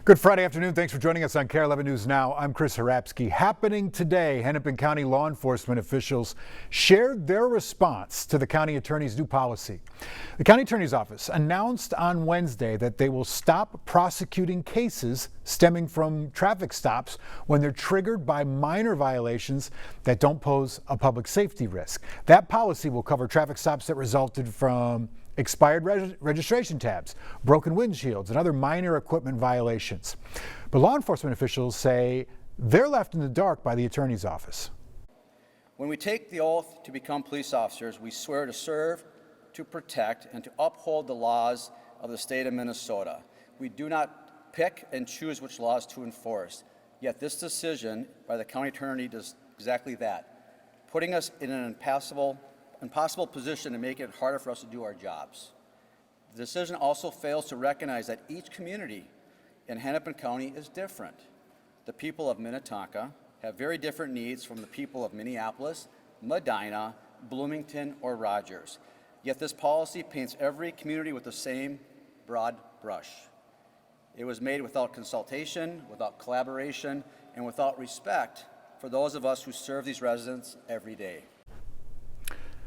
Good Friday afternoon. Thanks for joining us on KARE 11 News Now. I'm Chris Harapsky. Happening today, Hennepin County law enforcement officials shared their response to the county attorney's new policy. The county attorney's office announced on Wednesday that they will stop prosecuting cases stemming from traffic stops when they're triggered by minor violations that don't pose a public safety risk. That policy will cover traffic stops that resulted from expired registration tabs, broken windshields, and other minor equipment violations. But law enforcement officials say they're left in the dark by the attorney's office. When we take the oath to become police officers, we swear to serve, to protect, and to uphold the laws of the state of Minnesota. We do not pick and choose which laws to enforce. Yet this decision by the county attorney does exactly that, putting us in an impossible position to make it harder for us to do our jobs. The decision also fails to recognize that each community in Hennepin County is different. The people of Minnetonka have very different needs from the people of Minneapolis, Medina, Bloomington, or Rogers. Yet this policy paints every community with the same broad brush. It was made without consultation, without collaboration, and without respect for those of us who serve these residents every day.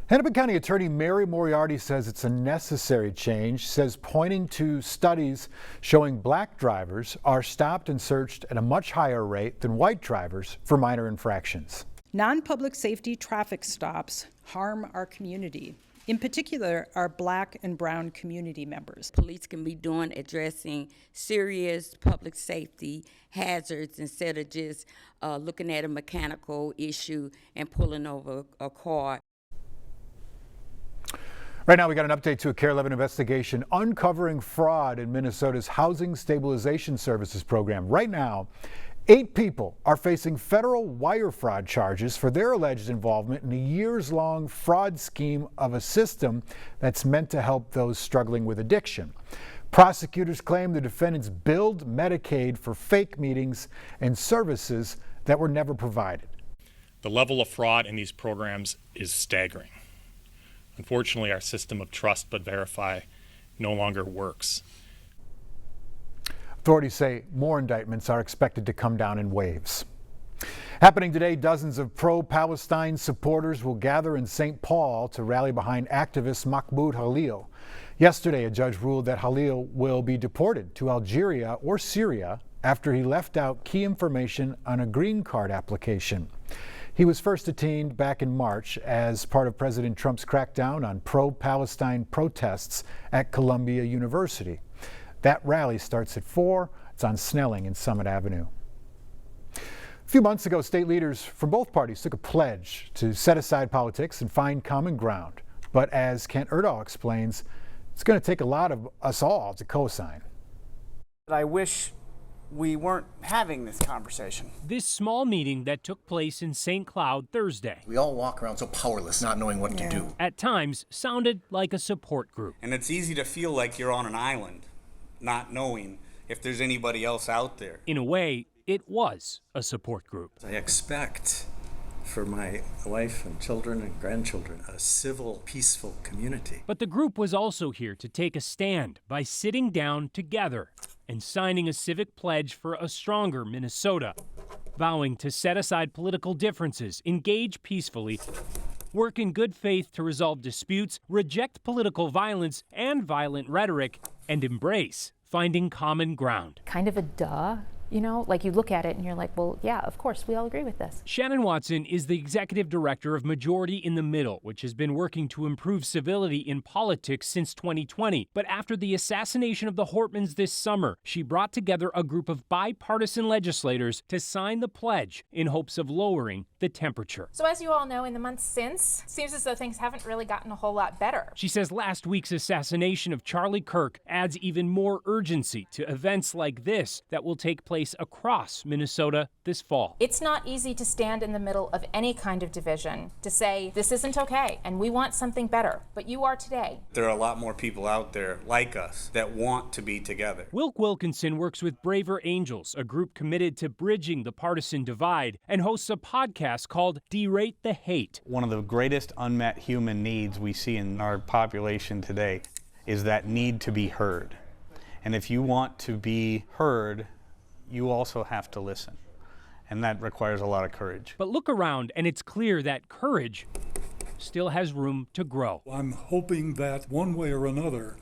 Hennepin County Attorney Mary Moriarty says it's a necessary change, says pointing to studies showing black drivers are stopped and searched at a much higher rate than white drivers for minor infractions. Non-public safety traffic stops harm our community, in particular our black and brown community members. Police can be doing addressing serious public safety hazards instead of just looking at a mechanical issue and pulling over a car. Right now, we got an update to a KARE 11 investigation uncovering fraud in Minnesota's Housing Stabilization Services program. Right now, 8 people are facing federal wire fraud charges for their alleged involvement in a years-long fraud scheme of a system that's meant to help those struggling with addiction. Prosecutors claim the defendants billed Medicaid for fake meetings and services that were never provided. The level of fraud in these programs is staggering. Unfortunately, our system of trust but verify no longer works. Authorities say more indictments are expected to come down in waves. Happening today, dozens of pro-Palestine supporters will gather in St. Paul to rally behind activist Mahmoud Khalil. Yesterday, a judge ruled that Khalil will be deported to Algeria or Syria after he left out key information on a green card application. He was first detained back in March as part of President Trump's crackdown on pro-Palestine protests at Columbia University. That rally starts at 4. It's on Snelling and Summit Avenue. A few months ago, state leaders from both parties took a pledge to set aside politics and find common ground. But as Kent Erdahl explains, it's going to take a lot of us all to co-sign. I wish we weren't having this conversation. This small meeting that took place in St. Cloud Thursday. We all walk around so powerless, not knowing what to do. At times, sounded like a support group. And it's easy to feel like you're on an island, not knowing if there's anybody else out there. In a way, it was a support group. I expect for my wife and children and grandchildren a civil, peaceful community. But the group was also here to take a stand by sitting down together and signing a civic pledge for a stronger Minnesota, vowing to set aside political differences, engage peacefully, work in good faith to resolve disputes, reject political violence and violent rhetoric, and embrace finding common ground. Kind of a duh. You know, like you look at it and you're like, well, yeah, of course, we all agree with this. Shannon Watson is the executive director of Majority in the Middle, which has been working to improve civility in politics since 2020. But after the assassination of the Hortmans this summer, she brought together a group of bipartisan legislators to sign the pledge in hopes of lowering the temperature. So as you all know, in the months since, seems as though things haven't really gotten a whole lot better. She says last week's assassination of Charlie Kirk adds even more urgency to events like this that will take place across Minnesota this fall. It's not easy to stand in the middle of any kind of division, to say this isn't okay and we want something better, but you are today. There are a lot more people out there like us that want to be together. Wilk Wilkinson works with Braver Angels, a group committed to bridging the partisan divide, and hosts a podcast called Derate the Hate. One of the greatest unmet human needs we see in our population today is that need to be heard. And if you want to be heard, you also have to listen. And that requires a lot of courage. But look around, and it's clear that courage still has room to grow. I'm hoping that one way or another,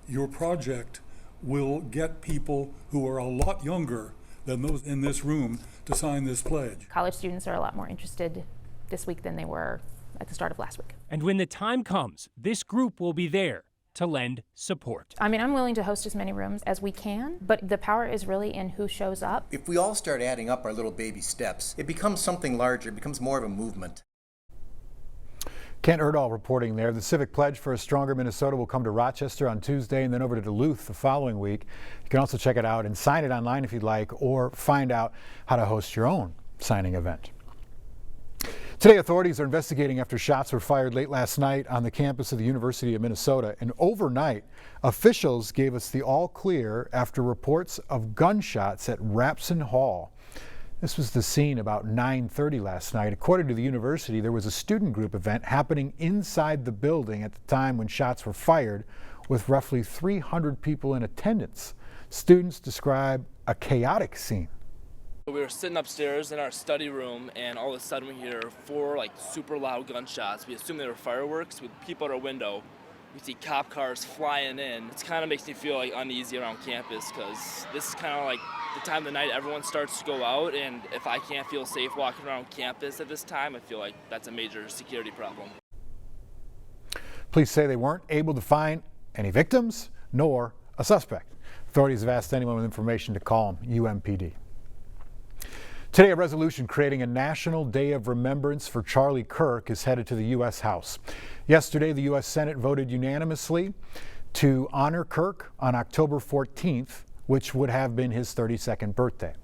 your project will get people who are a lot younger than those in this room to sign this pledge. College students are a lot more interested this week than they were at the start of last week. And when the time comes, this group will be there to lend support. I mean, I'm willing to host as many rooms as we can, but the power is really in who shows up. If we all start adding up our little baby steps, it becomes something larger, it becomes more of a movement. Kent Erdahl reporting there. The Civic Pledge for a Stronger Minnesota will come to Rochester on Tuesday and then over to Duluth the following week. You can also check it out and sign it online if you'd like, or find out how to host your own signing event. Today, authorities are investigating after shots were fired late last night on the campus of the University of Minnesota. And overnight, officials gave us the all clear after reports of gunshots at Rapson Hall. This was the scene about 9:30 last night. According to the university, there was a student group event happening inside the building at the time when shots were fired, with roughly 300 people in attendance. Students describe a chaotic scene. We were sitting upstairs in our study room, and all of a sudden we hear 4 super loud gunshots. We assume they were fireworks with people at our window. We see cop cars flying in. It kind of makes me feel uneasy around campus, because this is kind of the time of the night everyone starts to go out, and if I can't feel safe walking around campus at this time, I feel like that's a major security problem. Police say they weren't able to find any victims nor a suspect. Authorities have asked anyone with information to call UMPD. Today, a resolution creating a National Day of Remembrance for Charlie Kirk is headed to the U.S. House. Yesterday, the U.S. Senate voted unanimously to honor Kirk on October 14th, which would have been his 32nd birthday.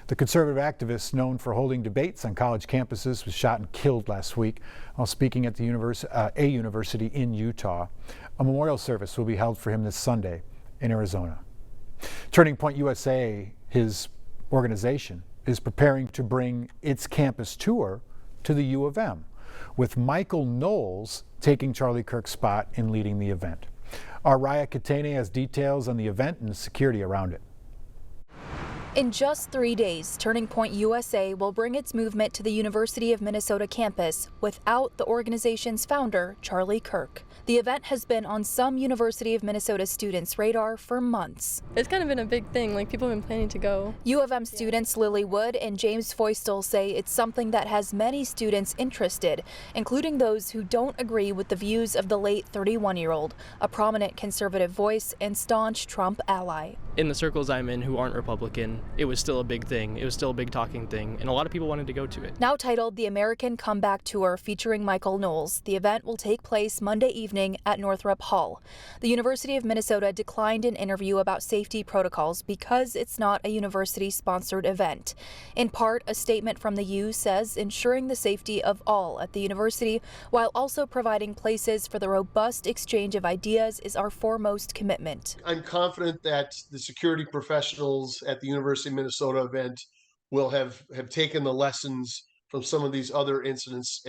The conservative activist, known for holding debates on college campuses, was shot and killed last week while speaking at the university in Utah. A memorial service will be held for him this Sunday in Arizona. Turning Point USA, his organization, is preparing to bring its campus tour to the U of M, with Michael Knowles taking Charlie Kirk's spot in leading the event. Our Raya Katene has details on the event and the security around it. In just 3 days, Turning Point USA will bring its movement to the University of Minnesota campus without the organization's founder, Charlie Kirk. The event has been on some University of Minnesota students' radar for months. It's kind of been a big thing, people have been planning to go. U of M students Lily Wood and James Foistel say it's something that has many students interested, including those who don't agree with the views of the late 31-year-old, a prominent conservative voice and staunch Trump ally. In the circles I'm in who aren't Republican, it was still a big thing. It was still a big talking thing, and a lot of people wanted to go to it. Now titled the American Comeback Tour featuring Michael Knowles, the event will take place Monday evening at Northrop Hall. The University of Minnesota declined an interview about safety protocols because it's not a university-sponsored event. In part, a statement from the U says ensuring the safety of all at the university while also providing places for the robust exchange of ideas is our foremost commitment. I'm confident that the security professionals at the University of Minnesota event will have taken the lessons from some of these other incidents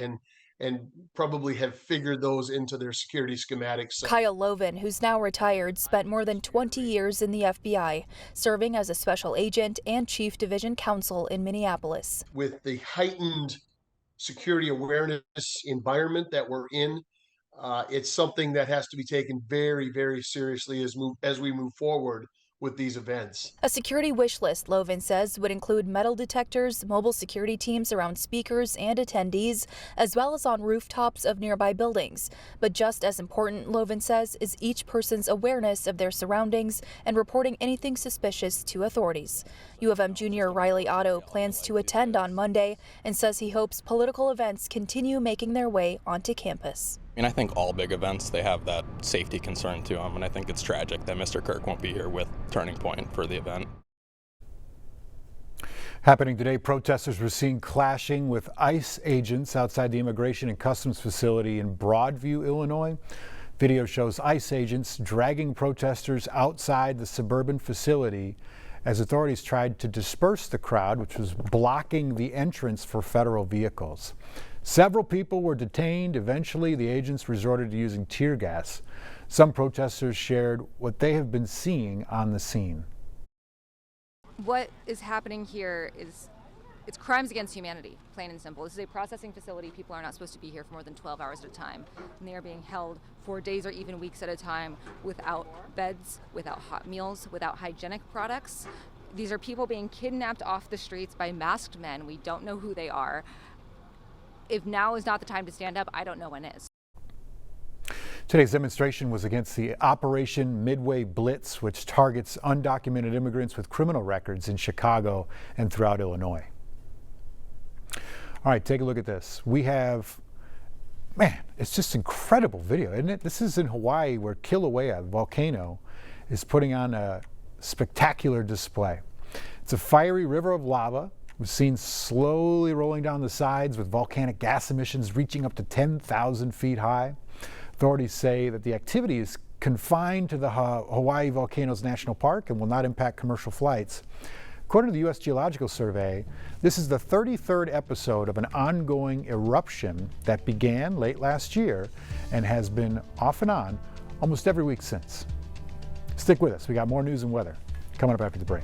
and probably have figured those into their security schematics. Kyle Loven, who's now retired, spent more than 20 years in the FBI, serving as a special agent and chief division counsel in Minneapolis. With the heightened security awareness environment that we're in, it's something that has to be taken very, very seriously as we move forward with these events. A security wish list, Loven says, would include metal detectors, mobile security teams around speakers and attendees, as well as on rooftops of nearby buildings. But just as important, Loven says, is each person's awareness of their surroundings and reporting anything suspicious to authorities. U of M junior Riley Otto plans to attend on Monday and says he hopes political events continue making their way onto campus. I think all big events, they have that safety concern to them, and I think it's tragic that Mr. Kirk won't be here with Turning Point for the event. Happening today, protesters were seen clashing with ICE agents outside the Immigration and Customs facility in Broadview, Illinois. Video shows ICE agents dragging protesters outside the suburban facility as authorities tried to disperse the crowd, which was blocking the entrance for federal vehicles. Several people were detained. Eventually, the agents resorted to using tear gas. Some protesters shared what they have been seeing on the scene. what is happening here is it's crimes against humanity, plain and simple. This is a processing facility. People are not supposed to be here for more than 12 hours at a time. And they are being held for days or even weeks at a time without beds, without hot meals, without hygienic products. These are people being kidnapped off the streets by masked men. We don't know who they are. If now is not the time to stand up, I don't know when is. Today's demonstration was against the Operation Midway Blitz, which targets undocumented immigrants with criminal records in Chicago and throughout Illinois. All right, take a look at this. We have, man, it's just incredible video, isn't it? This is in Hawaii, where Kilauea volcano is putting on a spectacular display. It's a fiery river of lava. We've seen slowly rolling down the sides with volcanic gas emissions reaching up to 10,000 feet high. Authorities say that the activity is confined to the Hawaii Volcanoes National Park and will not impact commercial flights. According to the U.S. Geological Survey, this is the 33rd episode of an ongoing eruption that began late last year and has been off and on almost every week since. Stick with us. We got more news and weather coming up after the break.